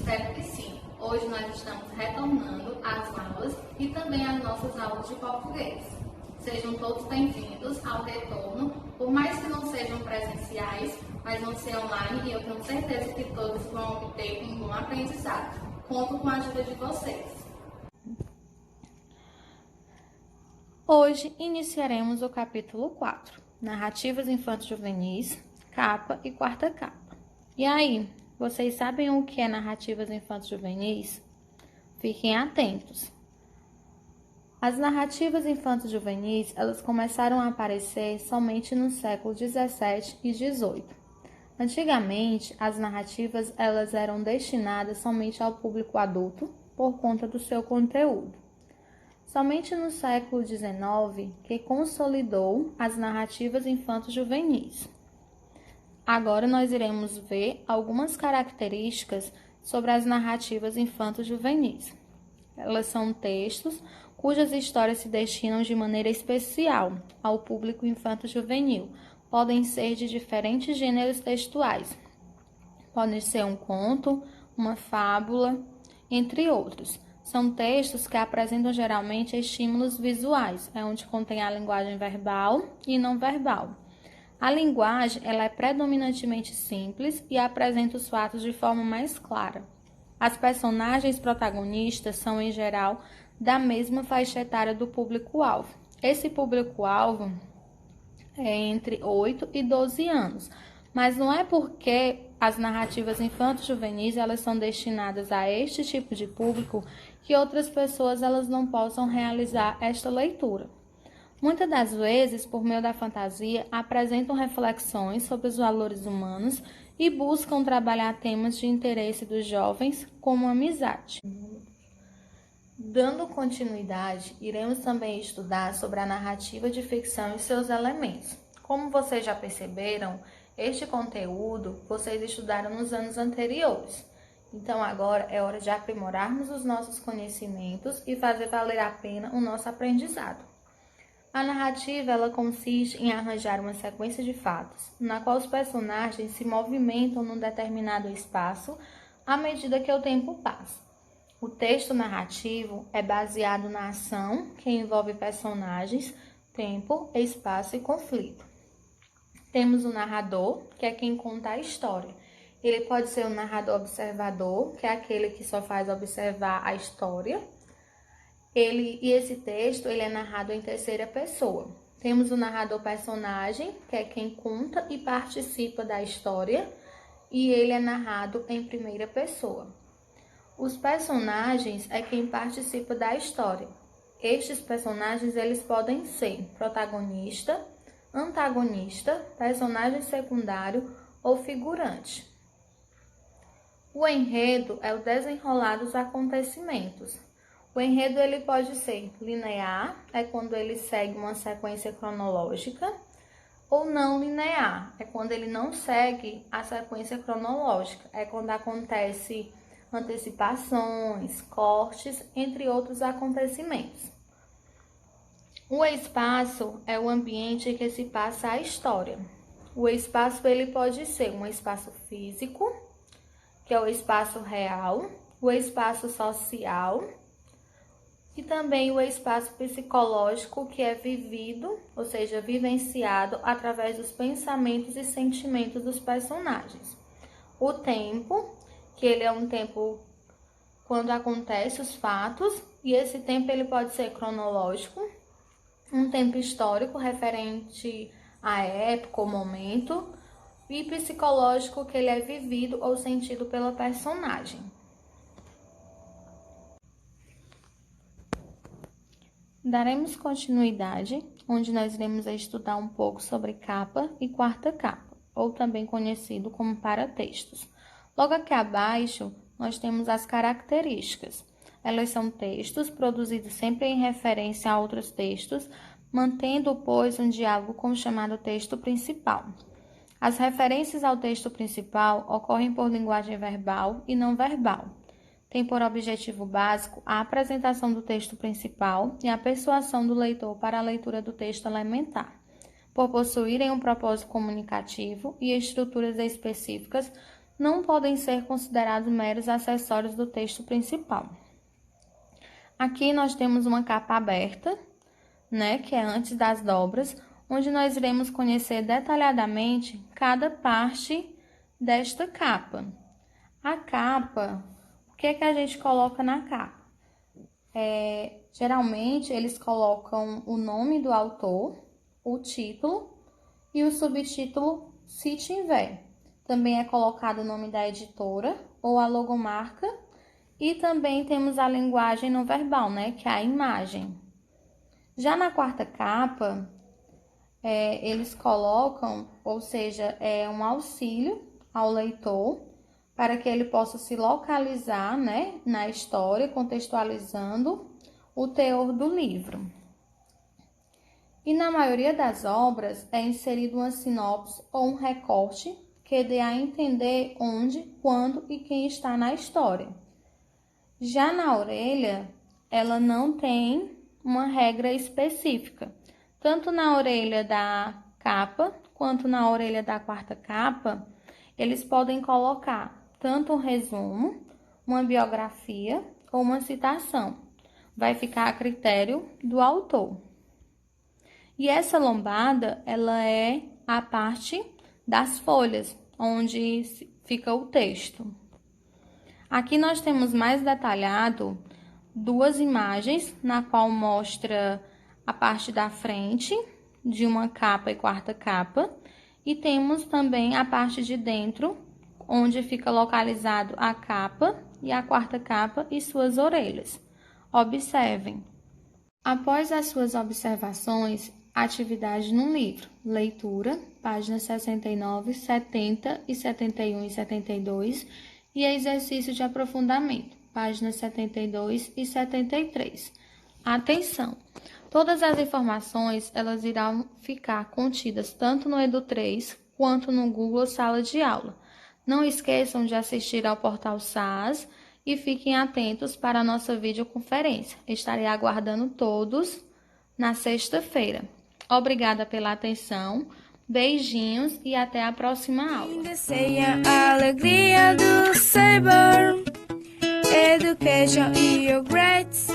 Espero que sim. Hoje nós estamos retornando às aulas e também às nossas aulas de português. Sejam todos bem-vindos ao retorno, por mais que não sejam presenciais, mas vão ser online e eu tenho certeza que todos vão obter um bom aprendizado. Conto com a ajuda de vocês. Hoje iniciaremos o capítulo 4, Narrativas Infanto-Juvenis, capa e quarta capa. E aí, vocês sabem o que é narrativas infanto-juvenis? Fiquem atentos. As narrativas infanto-juvenis, elas começaram a aparecer somente no século 17 e 18. Antigamente, as narrativas elas eram destinadas somente ao público adulto por conta do seu conteúdo. Somente no século XIX que consolidou as narrativas infanto-juvenis. Agora nós iremos ver algumas características sobre as narrativas infanto-juvenis. Elas são textos cujas histórias se destinam de maneira especial ao público infanto-juvenil. Podem ser de diferentes gêneros textuais. Podem ser um conto, uma fábula, entre outros. São textos que apresentam geralmente estímulos visuais, onde contém a linguagem verbal e não verbal. A linguagem ela é predominantemente simples e apresenta os fatos de forma mais clara. As personagens protagonistas são, em geral, da mesma faixa etária do público-alvo. Esse público-alvo é entre 8 e 12 anos, mas não é porque as narrativas infanto-juvenis elas são destinadas a este tipo de público que outras pessoas elas não possam realizar esta leitura. Muitas das vezes, por meio da fantasia, apresentam reflexões sobre os valores humanos e buscam trabalhar temas de interesse dos jovens, como a amizade. Dando continuidade, iremos também estudar sobre a narrativa de ficção e seus elementos. Como vocês já perceberam, este conteúdo vocês estudaram nos anos anteriores. Então agora é hora de aprimorarmos os nossos conhecimentos e fazer valer a pena o nosso aprendizado. A narrativa ela consiste em arranjar uma sequência de fatos, na qual os personagens se movimentam num determinado espaço à medida que o tempo passa. O texto narrativo é baseado na ação que envolve personagens, tempo, espaço e conflito. Temos o narrador, que é quem conta a história. Ele pode ser um narrador observador, que é aquele que só faz observar a história. Esse texto ele é narrado em terceira pessoa. Temos o narrador personagem, que é quem conta e participa da história, e ele é narrado em primeira pessoa. Os personagens é quem participa da história. Estes personagens eles podem ser protagonista, antagonista, personagem secundário ou figurante. O enredo é o desenrolar dos acontecimentos. O enredo ele pode ser linear, é quando ele segue uma sequência cronológica, ou não linear, é quando ele não segue a sequência cronológica, é quando acontece antecipações, cortes, entre outros acontecimentos. O espaço é o ambiente em que se passa a história. O espaço ele pode ser um espaço físico, que é o espaço real, o espaço social, e também o espaço psicológico, que é vivido, ou seja, vivenciado através dos pensamentos e sentimentos dos personagens. O tempo, que ele é um tempo quando acontecem os fatos, e esse tempo ele pode ser cronológico, um tempo histórico referente à época ou momento, e psicológico, que ele é vivido ou sentido pela personagem. Daremos continuidade, onde nós iremos estudar um pouco sobre capa e quarta capa, ou também conhecido como paratextos. Logo aqui abaixo, nós temos as características. Elas são textos produzidos sempre em referência a outros textos, mantendo, pois, um diálogo com o chamado texto principal. As referências ao texto principal ocorrem por linguagem verbal e não verbal. Tem por objetivo básico a apresentação do texto principal e a persuasão do leitor para a leitura do texto elementar, por possuírem um propósito comunicativo e estruturas específicas não podem ser considerados meros acessórios do texto principal. Aqui nós temos uma capa aberta, né, que é antes das dobras, onde nós iremos conhecer detalhadamente cada parte desta capa. A capa, o que é que a gente coloca na capa? Geralmente eles colocam o nome do autor, o título e o subtítulo, se tiver. Também é colocado o nome da editora ou a logomarca. E também temos a linguagem não verbal, né, que é a imagem. Já na quarta capa, eles colocam, ou seja, é um auxílio ao leitor para que ele possa se localizar, né, na história, contextualizando o teor do livro. E na maioria das obras é inserido uma sinopse ou um recorte que dê a entender onde, quando e quem está na história. Já na orelha, ela não tem uma regra específica. Tanto na orelha da capa, quanto na orelha da quarta capa, eles podem colocar tanto um resumo, uma biografia ou uma citação. Vai ficar a critério do autor. E essa lombada, ela é a parte das folhas, onde fica o texto. Aqui nós temos mais detalhado duas imagens, na qual mostra a parte da frente de uma capa e quarta capa, e temos também a parte de dentro, onde fica localizado a capa e a quarta capa e suas orelhas. Observem. Após as suas observações, atividade no livro, leitura, páginas 69, 70 e 71 e 72, e exercício de aprofundamento, páginas 72 e 73. Atenção! Todas as informações elas irão ficar contidas tanto no Edu3 quanto no Google Sala de Aula. Não esqueçam de assistir ao portal SAS e fiquem atentos para a nossa videoconferência. Estarei aguardando todos na sexta-feira. Obrigada pela atenção. Beijinhos e até a próxima aula. A alegria do saber, education e o grades.